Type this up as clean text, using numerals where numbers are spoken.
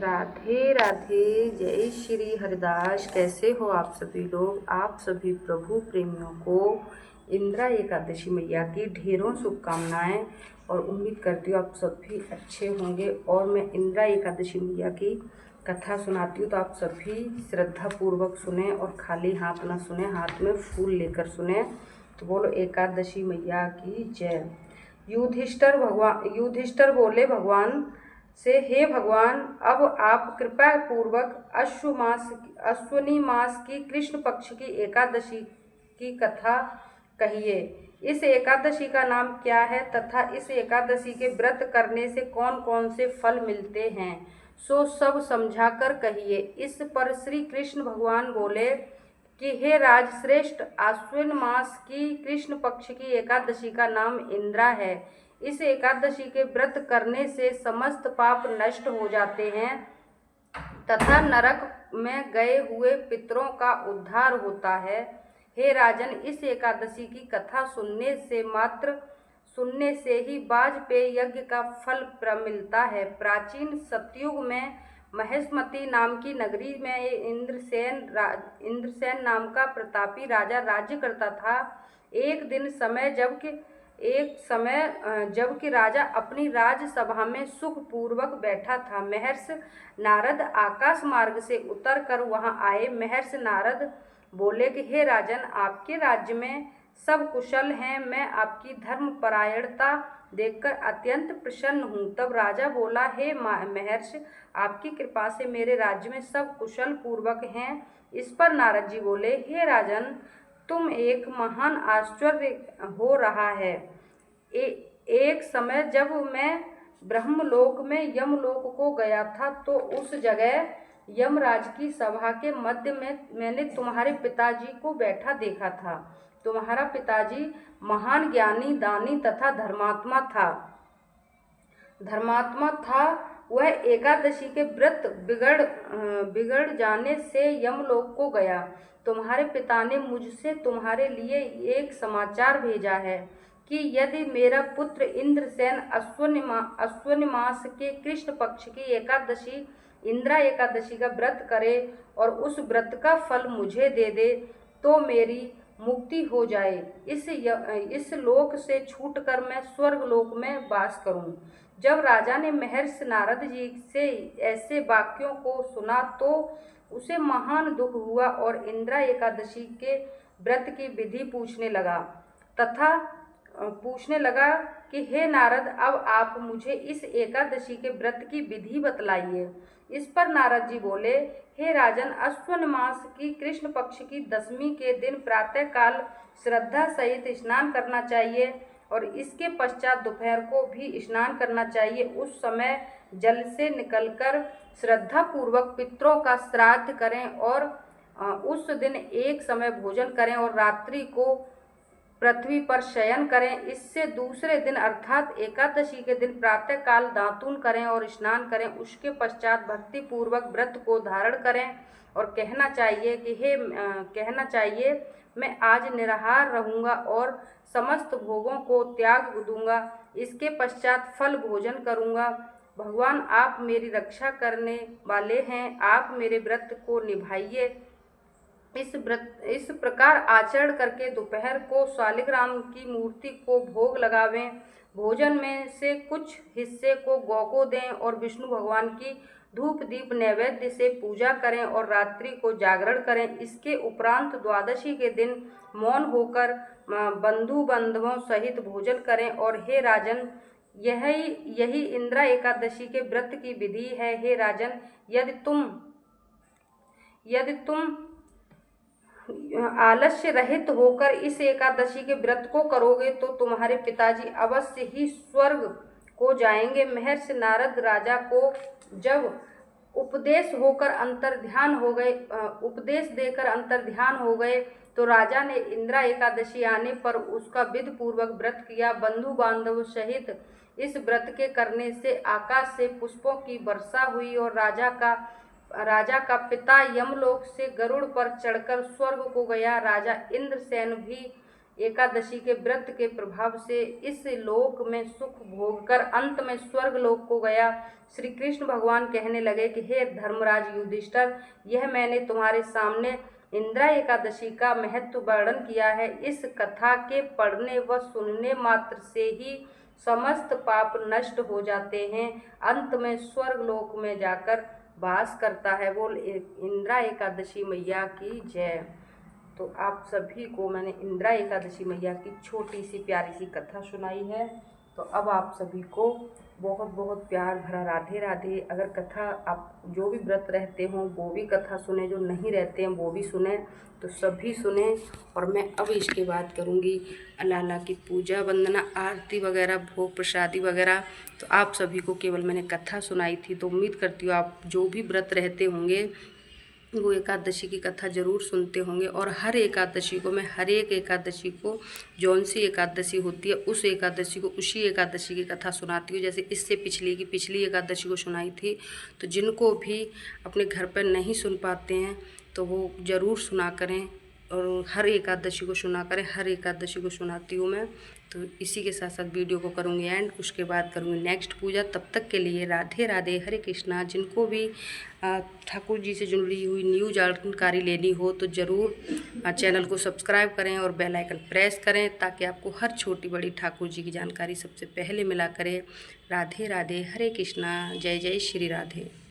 राधे राधे। जय श्री हरिदास। कैसे हो आप सभी लोग। आप सभी प्रभु प्रेमियों को इंदिरा एकादशी मैया की ढेरों शुभकामनाएं और उम्मीद करती हूँ आप सभी अच्छे होंगे। और मैं इंदिरा एकादशी मैया की कथा सुनाती हूँ तो आप सभी श्रद्धा पूर्वक सुने और खाली हाथ न सुने, हाथ में फूल लेकर सुने। तो बोलो एकादशी मैया की जय। युधिष्ठिर बोले भगवान से, हे भगवान, अब आप कृपा पूर्वक अश्विनी मास की कृष्ण पक्ष की एकादशी की कथा कहिए। इस एकादशी का नाम क्या है तथा इस एकादशी के व्रत करने से कौन कौन से फल मिलते हैं, सो सब समझाकर कहिए। इस पर श्री कृष्ण भगवान बोले कि हे राजश्रेष्ठ, आश्विन मास की कृष्ण पक्ष की एकादशी का नाम इंदिरा है। इस एकादशी के व्रत करने से समस्त पाप नष्ट हो जाते हैं तथा नरक में गए हुए पितरों का उद्धार होता है। हे राजन, इस एकादशी की कथा सुनने से ही वाजपेय यज्ञ का फल मिलता है। प्राचीन सतयुग में महेशमती नाम की नगरी में इंद्रसेन नाम का प्रतापी राजा राज्य करता था। एक समय जबकि राजा अपनी राजसभा में सुखपूर्वक बैठा था, महर्षि नारद आकाश मार्ग से उतरकर वहां आए। महर्षि नारद बोले कि हे राजन, आपके राज्य में सब कुशल हैं। मैं आपकी धर्मपरायणता देखकर अत्यंत प्रसन्न हूँ। तब राजा बोला, हे महर्षि, आपकी कृपा से मेरे राज्य में सब कुशल पूर्वक हैं। इस पर नारद जी बोले, हे राजन, तुम एक महान आश्चर्य हो रहा है। एक समय जब मैं ब्रह्मलोक में यमलोक को गया था तो उस जगह यमराज की सभा के मध्य में मैंने तुम्हारे पिताजी को बैठा देखा था। तुम्हारा पिताजी महान ज्ञानी, दानी तथा धर्मात्मा था। वह एकादशी के व्रत बिगड़ जाने से यमलोक को गया। तुम्हारे पिता ने मुझसे तुम्हारे लिए एक समाचार भेजा है कि यदि मेरा पुत्र इंद्रसेन अश्विन मास के कृष्ण पक्ष की एकादशी, इंदिरा एकादशी का व्रत करे और उस व्रत का फल मुझे दे दे तो मेरी मुक्ति हो जाए। इस लोक से छूटकर मैं स्वर्ग लोक में वास करूं। जब राजा ने महर्षि नारद जी से ऐसे वाक्यों को सुना तो उसे महान दुख हुआ और इंदिरा एकादशी के व्रत की विधि पूछने लगा कि हे नारद, अब आप मुझे इस एकादशी के व्रत की विधि बतलाइए। इस पर नारद जी बोले, हे राजन, अश्विन मास की कृष्ण पक्ष की दशमी के दिन प्रातः काल श्रद्धा सहित स्नान करना चाहिए और इसके पश्चात दोपहर को भी स्नान करना चाहिए। उस समय जल से निकलकर श्रद्धा पूर्वक पितरों का श्राद्ध करें और उस दिन एक समय भोजन करें और रात्रि को पृथ्वी पर शयन करें। इससे दूसरे दिन अर्थात एकादशी के दिन प्रातः काल दातून करें और स्नान करें। उसके पश्चात भक्ति पूर्वक व्रत को धारण करें और कहना चाहिए मैं आज निराहार रहूंगा और समस्त भोगों को त्याग दूंगा। इसके पश्चात फल भोजन करूंगा। भगवान, आप मेरी रक्षा करने वाले हैं, आप मेरे व्रत को निभाइए। इस प्रकार आचरण करके दोपहर को शालिग्राम की मूर्ति को भोग लगावें। भोजन में से कुछ हिस्से को गौ को दें और विष्णु भगवान की धूप दीप नैवेद्य से पूजा करें और रात्रि को जागरण करें। इसके उपरांत द्वादशी के दिन मौन होकर बंधु बांधवों सहित भोजन करें। और हे राजन, यही इंदिरा एकादशी के व्रत की विधि है। हे राजन, यदि तुम आलस्य रहित होकर इस एकादशी के व्रत को करोगे तो तुम्हारे पिताजी अवश्य ही स्वर्ग को जाएंगे। महर्षि नारद राजा को जब उपदेश देकर अंतर्ध्यान हो गए तो राजा ने इंदिरा एकादशी आने पर उसका विधि पूर्वक व्रत किया। बंधु बांधव सहित इस व्रत के करने से आकाश से पुष्पों की वर्षा हुई और राजा का पिता यमलोक से गरुड़ पर चढ़कर स्वर्ग को गया। राजा इंद्रसेन भी एकादशी के व्रत के प्रभाव से इस लोक में सुख भोग कर अंत में स्वर्ग लोक को गया। श्री कृष्ण भगवान कहने लगे कि हे धर्मराज युधिष्ठिर, यह मैंने तुम्हारे सामने इंदिरा एकादशी का महत्व वर्णन किया है। इस कथा के पढ़ने व सुनने मात्र से ही समस्त पाप नष्ट हो जाते हैं, अंत में स्वर्ग लोक में जाकर वास करता है। बोल इंदिरा एकादशी मैया की जय। तो आप सभी को मैंने इंदिरा एकादशी मैया की छोटी सी प्यारी सी कथा सुनाई है। तो अब आप सभी को बहुत बहुत प्यार भरा राधे राधे। अगर कथा आप जो भी व्रत रहते हों वो भी कथा सुने, जो नहीं रहते हैं वो भी सुने, तो सभी सुने। और मैं अब इसके बाद करूँगी अल्लाह की पूजा वंदना आरती वगैरह भोग प्रसादी वगैरह। तो आप सभी को केवल मैंने कथा सुनाई थी, तो उम्मीद करती हूँ आप जो भी व्रत रहते होंगे वो एकादशी की कथा ज़रूर सुनते होंगे। और हर एकादशी को मैं हर एक एकादशी को जौन सी एकादशी होती है उस एकादशी को उसी एकादशी की कथा सुनाती हूँ। जैसे इससे पिछली एकादशी को सुनाई थी। तो जिनको भी अपने घर पर नहीं सुन पाते हैं तो वो ज़रूर सुना करें, और हर एकादशी को सुना करें। हर एकादशी को सुनाती हूँ मैं। तो इसी के साथ साथ वीडियो को करूँगी एंड, उसके बाद करूँगी नेक्स्ट पूजा। तब तक के लिए राधे राधे, हरे कृष्णा। जिनको भी ठाकुर जी से जुड़ी हुई न्यू जानकारी लेनी हो तो ज़रूर चैनल को सब्सक्राइब करें और बेल आइकन प्रेस करें, ताकि आपको हर छोटी बड़ी ठाकुर जी की जानकारी सबसे पहले मिला करे। राधे राधे, हरे कृष्णा, जय जय श्री राधे।